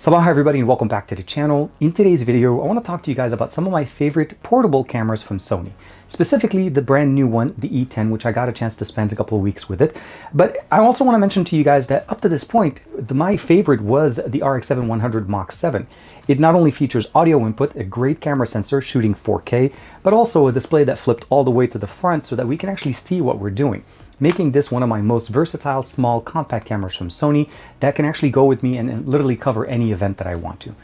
Sabah everybody and welcome back to the channel. In today's video, I want to talk to you guys about some of my favorite portable cameras from Sony. Specifically the brand new one, the E10, which I got a chance to spend a couple of weeks with it. But I also want to mention to you guys that up to this point, my favorite was the RX100 Mach 7. It not only features audio input, a great camera sensor shooting 4K, but also a display that flipped all the way to the front so that we can actually see what we're doing, making this one of my most versatile small compact cameras from Sony that can actually go with me and literally cover any event that I want to.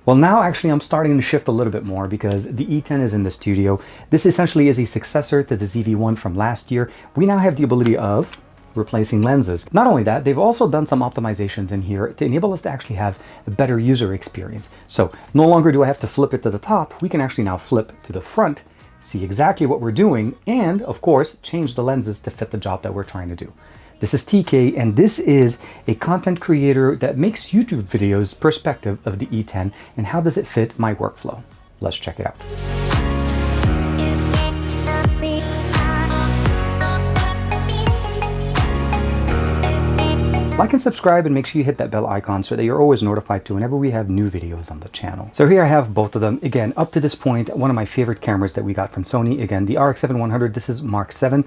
Well, now actually I'm starting to shift a little bit more because the E10 is in the studio. This essentially is a successor to the ZV-1 from last year. We now have the ability of replacing lenses. Not only that, they've also done some optimizations in here to enable us to actually have a better user experience. So no longer do I have to flip it to the top, we can actually now flip to the front, see exactly what we're doing, and of course change the lenses to fit the job that we're trying to do. This is TK, and this is a content creator that makes YouTube videos perspective of the E10 and how does it fit my workflow. Let's check it out. Like and subscribe, and make sure you hit that bell icon so that you're always notified to whenever we have new videos on the channel. So here I have both of them. Again, up to this point, one of my favorite cameras that we got from Sony. Again, the RX100, this is Mark 7.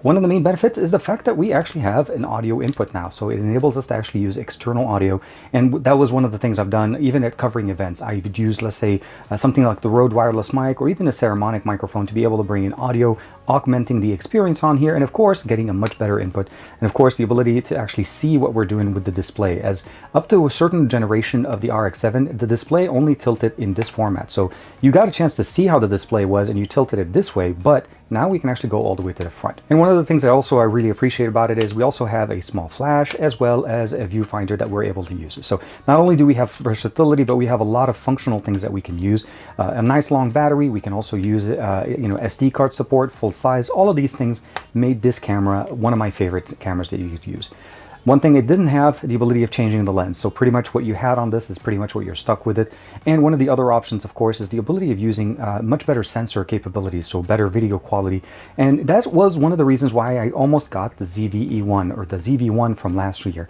One of the main benefits is the fact that we actually have an audio input now. So it enables us to actually use external audio. And that was one of the things I've done, even at covering events. I would use, let's say, something like the Rode wireless mic or even a ceramic microphone to be able to bring in audio, augmenting the experience on here, and of course getting a much better input, and of course the ability to actually see what we're doing with the display, as up to a certain generation of the RX7 the display only tilted in this format. So you got a chance to see how the display was and you tilted it this way, but now we can actually go all the way to the front. And one of the things I really appreciate about it is we also have a small flash as well as a viewfinder that we're able to use. So not only do we have versatility, but we have a lot of functional things that we can use. A nice long battery. We can also use SD card support, full size. All of these things made this camera one of my favorite cameras that you could use. One thing it didn't have, the ability of changing the lens. So pretty much what you had on this is pretty much what you're stuck with it. And one of the other options, of course, is the ability of using much better sensor capabilities, so better video quality. And that was one of the reasons why I almost got the ZV-E1 or the ZV-1 from last year.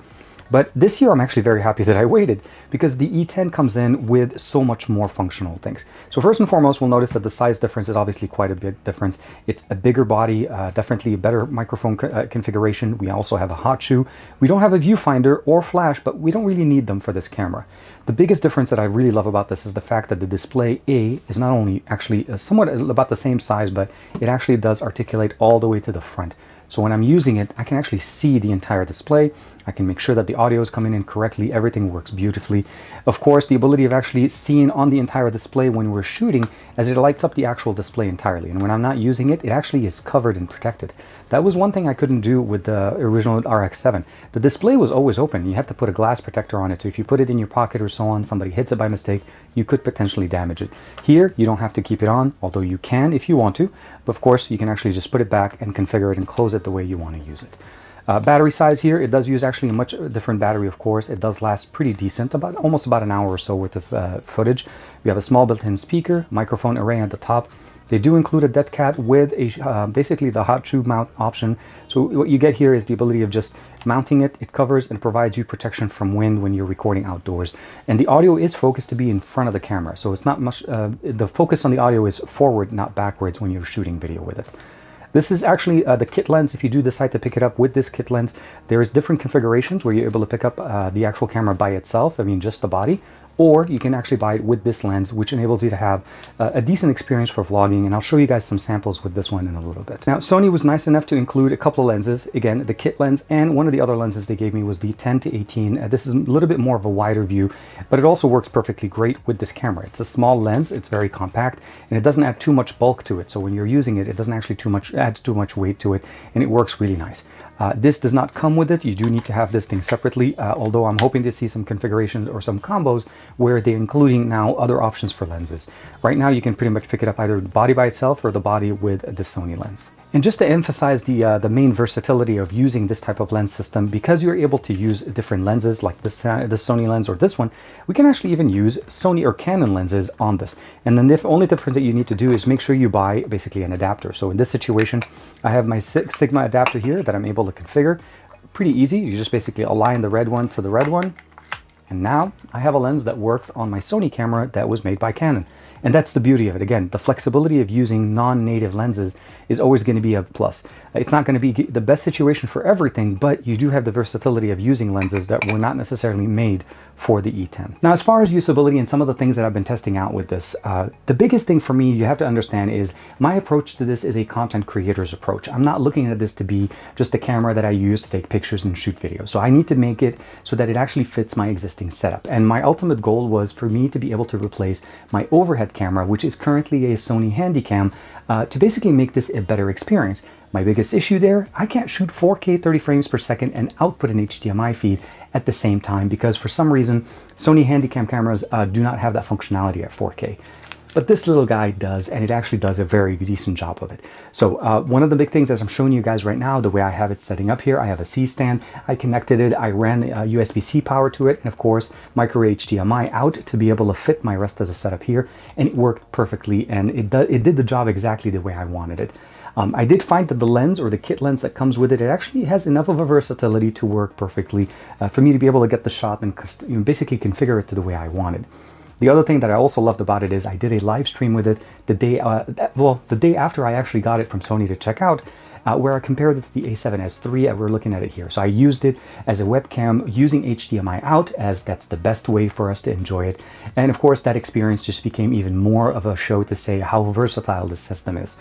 But this year, I'm actually very happy that I waited because the E10 comes in with so much more functional things. So first and foremost, we'll notice that the size difference is obviously quite a big difference. It's a bigger body, definitely a better microphone configuration. We also have a hot shoe. We don't have a viewfinder or flash, but we don't really need them for this camera. The biggest difference that I really love about this is the fact that the display is not only actually somewhat about the same size, but it actually does articulate all the way to the front. So when I'm using it, I can actually see the entire display. I can make sure that the audio is coming in correctly. Everything works beautifully. Of course, the ability of actually seeing on the entire display when we're shooting, as it lights up the actual display entirely. And when I'm not using it, it actually is covered and protected. That was one thing I couldn't do with the original RX7. The display was always open. You had to put a glass protector on it. So if you put it in your pocket or so on, somebody hits it by mistake, you could potentially damage it. Here, you don't have to keep it on, although you can if you want to. But of course, you can actually just put it back and configure it and close it the way you want to use it. Battery size here, it does use actually a much different battery, of course. It does last pretty decent, almost about an hour or so worth of footage. We have a small built-in speaker, microphone array at the top. They do include a dead cat with a basically the hot tube mount option. So what you get here is the ability of just mounting it. It covers and provides you protection from wind when you're recording outdoors. And the audio is focused to be in front of the camera. So it's not much, the focus on the audio is forward, not backwards when you're shooting video with it. This is actually the kit lens. If you do decide to pick it up with this kit lens, there's different configurations where you're able to pick up the actual camera by itself, just the body, or you can actually buy it with this lens, which enables you to have a decent experience for vlogging, and I'll show you guys some samples with this one in a little bit. Now, Sony was nice enough to include a couple of lenses, again, the kit lens, and one of the other lenses they gave me was the 10 to 18. This is a little bit more of a wider view, but it also works perfectly great with this camera. It's a small lens, it's very compact, and it doesn't add too much bulk to it, so when you're using it, it doesn't actually add too much weight to it, and it works really nice. This does not come with it. You do need to have this thing separately, although I'm hoping to see some configurations or some combos where they're including now other options for lenses. Right now, you can pretty much pick it up either the body by itself or the body with the Sony lens. And just to emphasize the main versatility of using this type of lens system, because you're able to use different lenses like this Sony lens or this one, we can actually even use Sony or Canon lenses on this. And then the only difference that you need to do is make sure you buy basically an adapter. So in this situation, I have my Sigma adapter here that I'm able to configure. Pretty easy. You just basically align the red one to the red one, And now I have a lens that works on my Sony camera that was made by Canon. And that's the beauty of it. Again, the flexibility of using non-native lenses is always going to be a plus. It's not going to be the best situation for everything, but you do have the versatility of using lenses that were not necessarily made for the E10. Now, as far as usability and some of the things that I've been testing out with this, the biggest thing for me you have to understand is my approach to this is a content creator's approach. I'm not looking at this to be just a camera that I use to take pictures and shoot videos. So I need to make it so that it actually fits my existing setup. And my ultimate goal was for me to be able to replace my overhead camera, which is currently a Sony Handycam, to basically make this a better experience. My biggest issue there, I can't shoot 4K 30 frames per second and output an HDMI feed at the same time because for some reason Sony Handycam cameras do not have that functionality at 4K. But this little guy does, and it actually does a very decent job of it. So one of the big things, as I'm showing you guys right now, the way I have it setting up here, I have a C-stand, I connected it, I ran USB-C power to it, and of course micro HDMI out to be able to fit my rest of the setup here, and it worked perfectly, and it did the job exactly the way I wanted it. I did find that the lens, or the kit lens that comes with it, it actually has enough of a versatility to work perfectly for me to be able to get the shot and basically configure it to the way I wanted. The other thing that I also loved about it is I did a live stream with it the day, the day after I actually got it from Sony to check out, where I compared it to the A7S III. We're looking at it here. So I used it as a webcam using HDMI out, as that's the best way for us to enjoy it. And of course, that experience just became even more of a show to say how versatile this system is.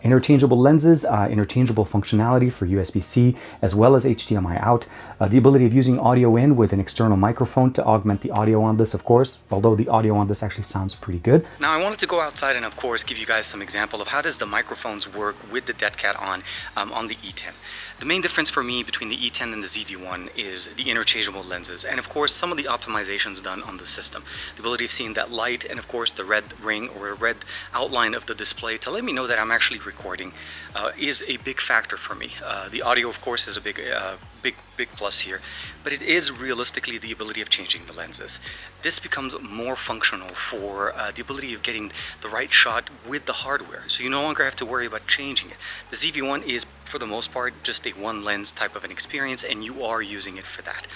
Interchangeable lenses, interchangeable functionality for USB-C, as well as HDMI out. The ability of using audio in with an external microphone to augment the audio on this, of course, although the audio on this actually sounds pretty good. Now, I wanted to go outside and, of course, give you guys some example of how does the microphones work with the Dead Cat on the E10. The main difference for me between the E10 and the ZV-1 is the interchangeable lenses, and of course some of the optimizations done on the system. The ability of seeing that light, and of course the red ring or red outline of the display to let me know that I'm actually recording is a big factor for me. The audio, of course, is a big plus here, but it is realistically the ability of changing the lenses. This becomes more functional for the ability of getting the right shot with the hardware, so you no longer have to worry about changing it. The ZV-1 is, for the most part, just a one lens type of an experience, and you are using it for that.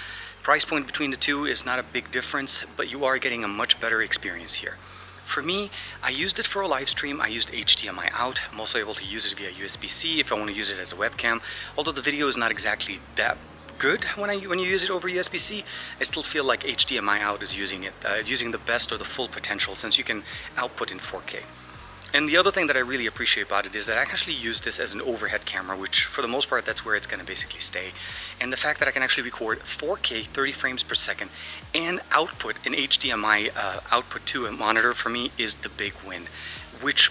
Price point between the two is not a big difference, but you are getting a much better experience here. For me, I used it for a live stream. I used HDMI out. I'm also able to use it via USB-C if I want to use it as a webcam. Although the video is not exactly that good when you use it over USB-C, I still feel like HDMI out is using the best or the full potential, since you can output in 4K. And the other thing that I really appreciate about it is that I can actually use this as an overhead camera, which for the most part, that's where it's going to basically stay. And the fact that I can actually record 4K 30 frames per second and output an HDMI output to a monitor for me is the big win, which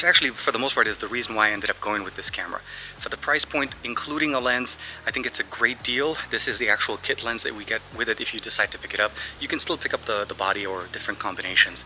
actually for the most part is the reason why I ended up going with this camera. For the price point, including a lens, I think it's a great deal. This is the actual kit lens that we get with it. If you decide to pick it up, you can still pick up the body or different combinations.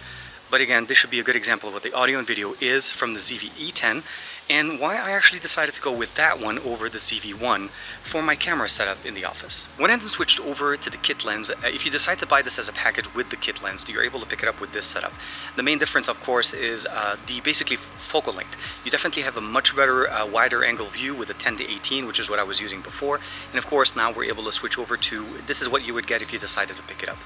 But again, this should be a good example of what the audio and video is from the ZV-E10 and why I actually decided to go with that one over the ZV-1 for my camera setup in the office. When I then switched over to the kit lens, if you decide to buy this as a package with the kit lens, you're able to pick it up with this setup. The main difference, of course, is the basically focal length. You definitely have a much better wider angle view with a 10-18, which is what I was using before. And of course, now we're able to switch over to, this is what you would get if you decided to pick it up.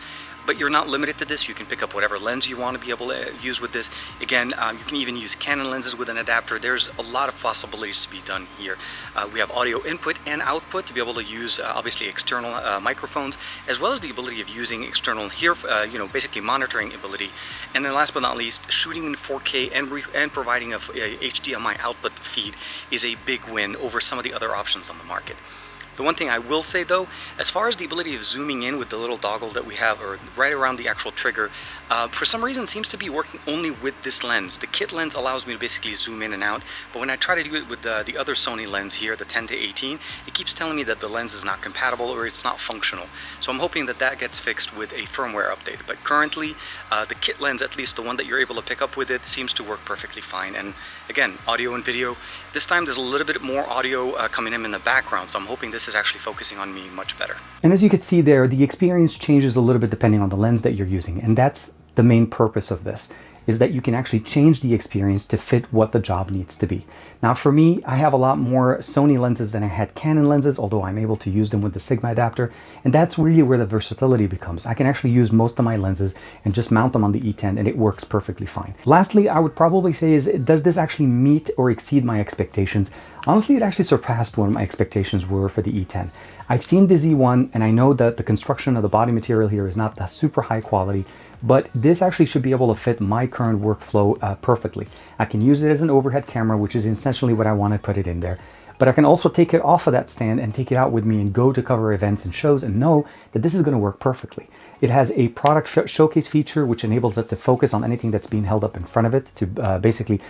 But you're not limited to this. You can pick up whatever lens you want to be able to use with this. Again, you can even use Canon lenses with an adapter. There's a lot of possibilities to be done here. We have audio input and output to be able to use obviously external microphones, as well as the ability of using external basically monitoring ability. And then last but not least, shooting in 4K and providing a HDMI output feed is a big win over some of the other options on the market. The one thing I will say though, as far as the ability of zooming in with the little toggle that we have, or right around the actual trigger, for some reason seems to be working only with this lens. The kit lens allows me to basically zoom in and out, but when I try to do it with the other Sony lens here, the 10-18, it keeps telling me that the lens is not compatible or it's not functional. So I'm hoping that that gets fixed with a firmware update. But currently, the kit lens, at least the one that you're able to pick up with it, seems to work perfectly fine. And again, audio and video. This time there's a little bit more audio coming in the background, so I'm hoping this is actually focusing on me much better. And as you can see there, the experience changes a little bit depending on the lens that you're using, and that's the main purpose of this. is that you can actually change the experience to fit what the job needs to be. Now for me, I have a lot more Sony lenses than I had Canon lenses, although I'm able to use them with the Sigma adapter, and that's really where the versatility becomes. I can actually use most of my lenses and just mount them on the E10 and it works perfectly fine. Lastly, I would probably say is, does this actually meet or exceed my expectations? Honestly, it actually surpassed what my expectations were for the E10. I've seen the Z1 and I know that the construction of the body material here is not that super high quality, but this actually should be able to fit my current workflow perfectly. I can use it as an overhead camera, which is essentially what I want to put it in there. But I can also take it off of that stand and take it out with me and go to cover events and shows and know that this is going to work perfectly. It has a product showcase feature, which enables it to focus on anything that's being held up in front of it to basically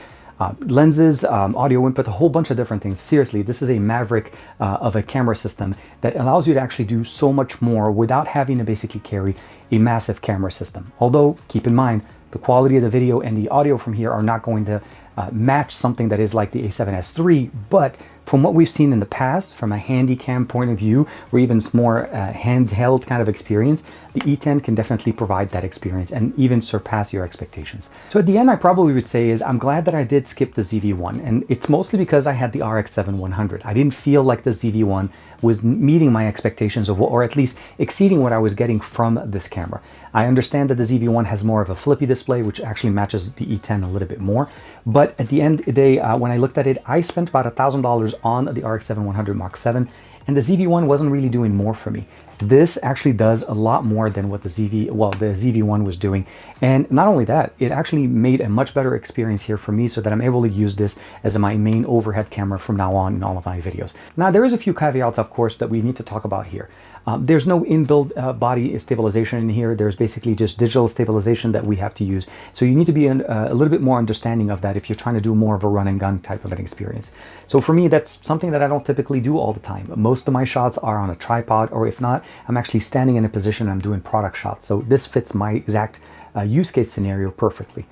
lenses, audio input, a whole bunch of different things. Seriously, this is a maverick of a camera system that allows you to actually do so much more without having to basically carry a massive camera system. Although, keep in mind, the quality of the video and the audio from here are not going to match something that is like the A7S III, but from what we've seen in the past, from a handy cam point of view, or even more handheld kind of experience, the E10 can definitely provide that experience and even surpass your expectations. So at the end, I probably would say is I'm glad that I did skip the ZV-1, and it's mostly because I had the RX100. I didn't feel like the ZV-1 was meeting my expectations of, or at least exceeding what I was getting from this camera. I understand that the ZV-1 has more of a flippy display, which actually matches the E10 a little bit more. But at the end of the day, when I looked at it, I spent about $1,000 on the RX100 Mark 7, and the ZV-1 wasn't really doing more for me. This actually does a lot more than what the ZV-1 was doing. And not only that, it actually made a much better experience here for me so that I'm able to use this as my main overhead camera from now on in all of my videos. Now, there is a few caveats, of course, that we need to talk about here. There's no inbuilt body stabilization in here. There's basically just digital stabilization that we have to use. So you need to be a little bit more understanding of that if you're trying to do more of a run and gun type of an experience. So for me, that's something that I don't typically do all the time. Most of my shots are on a tripod, or if not, I'm actually standing in a position I'm doing product shots. So this fits my exact use case scenario perfectly.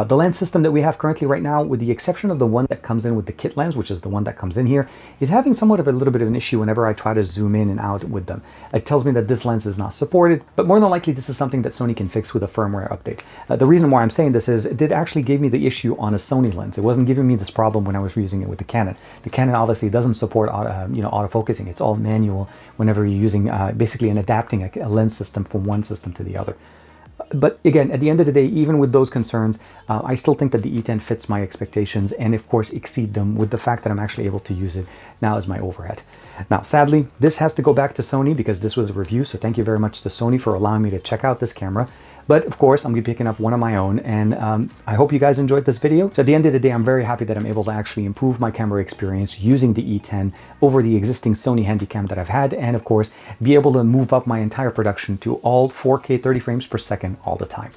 The lens system that we have currently right now, with the exception of the one that comes in with the kit lens, which is the one that comes in here, is having somewhat of a little bit of an issue whenever I try to zoom in and out with them. It tells me that this lens is not supported, but more than likely this is something that Sony can fix with a firmware update. The reason why I'm saying this is it did actually give me the issue on a Sony lens. It wasn't giving me this problem when I was using it with the Canon. The Canon obviously doesn't support autofocusing. It's all manual whenever you're using basically adapting a lens system from one system to the other. But again, at the end of the day, even with those concerns, I still think that the E10 fits my expectations and of course exceed them with the fact that I'm actually able to use it now as my overhead. Now, sadly, this has to go back to Sony because this was a review. So thank you very much to Sony for allowing me to check out this camera. But of course, I'm going to be picking up one of my own, and I hope you guys enjoyed this video. So at the end of the day, I'm very happy that I'm able to actually improve my camera experience using the E10 over the existing Sony Handycam that I've had, and of course, be able to move up my entire production to all 4K 30 frames per second all the time.